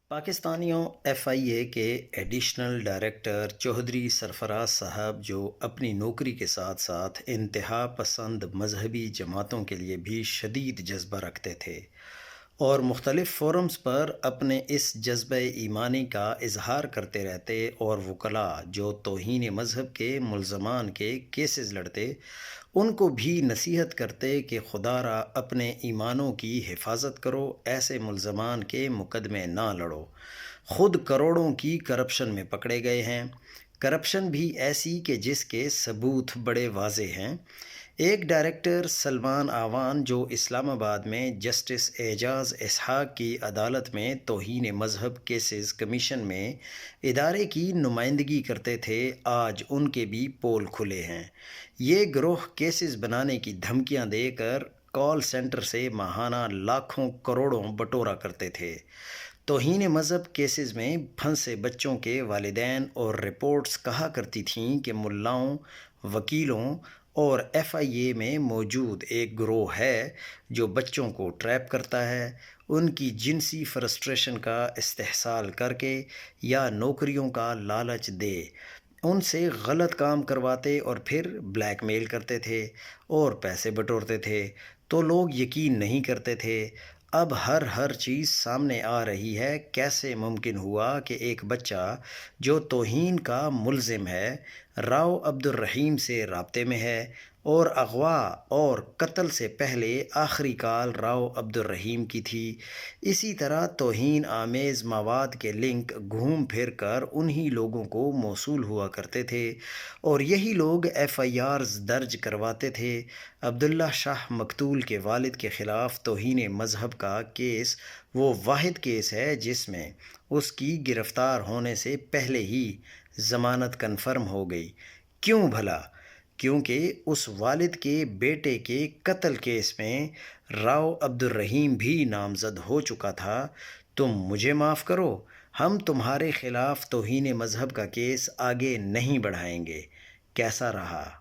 پاکستانیوں ایف آئی اے کے additional director Chaudhry سرفراز صاحب جو اپنی نوکری کے ساتھ ساتھ انتہا پسند مذہبی جماعتوں کے لیے بھی شدید جذبہ رکھتے تھے اور مختلف فورمز پر اپنے اس جذبہ ایمانی کا اظہار کرتے رہتے اور وکلاء جو توہین مذہب کے ملزمان کے کیسز لڑتے ان کو بھی نصیحت کرتے کہ خدا را اپنے ایمانوں کی حفاظت کرو، ایسے ملزمان کے مقدمے نہ لڑو، خود کروڑوں کی کرپشن میں پکڑے گئے ہیں، کرپشن بھی ایسی کہ جس کے ثبوت بڑے واضح ہیں۔ ایک ڈائریکٹر سلمان آوان جو اسلام آباد میں جسٹس اعجاز اسحاق کی عدالت میں توہین مذہب کیسز کمیشن میں ادارے کی نمائندگی کرتے تھے، آج ان کے بھی پول کھلے ہیں۔ یہ گروہ کیسز بنانے کی دھمکیاں دے کر کال سینٹر سے ماہانہ لاکھوں کروڑوں بٹورا کرتے تھے۔ توہین مذہب کیسز میں پھنسے بچوں کے والدین اور رپورٹس کہا کرتی تھیں کہ ملاؤں، وکیلوں اور ایف آئی اے میں موجود ایک گروہ ہے جو بچوں کو ٹریپ کرتا ہے، ان کی جنسی فرسٹریشن کا استحصال کر کے یا نوکریوں کا لالچ دے ان سے غلط کام کرواتے اور پھر بلیک میل کرتے تھے اور پیسے بٹورتے تھے، تو لوگ یقین نہیں کرتے تھے۔ اب ہر چیز سامنے آ رہی ہے۔ کیسے ممکن ہوا کہ ایک بچہ جو توہین کا ملزم ہے، راؤ عبدالرحیم سے رابطے میں ہے اور اغوا اور قتل سے پہلے آخری کال راؤ عبدالرحیم کی تھی، اسی طرح توہین آمیز مواد کے لنک گھوم پھر کر انہی لوگوں کو موصول ہوا کرتے تھے اور یہی لوگ ایف آئی آرز درج کرواتے تھے۔ عبداللہ شاہ مقتول کے والد کے خلاف توہین مذہب کا کیس وہ واحد کیس ہے جس میں اس کی گرفتار ہونے سے پہلے ہی ضمانت کنفرم ہو گئی۔ کیوں بھلا؟ کیونکہ اس والد کے بیٹے کے قتل کیس میں راؤ عبدالرحیم بھی نامزد ہو چکا تھا۔ تم مجھے معاف کرو، ہم تمہارے خلاف توہین مذہب کا کیس آگے نہیں بڑھائیں گے۔ کیسا رہا؟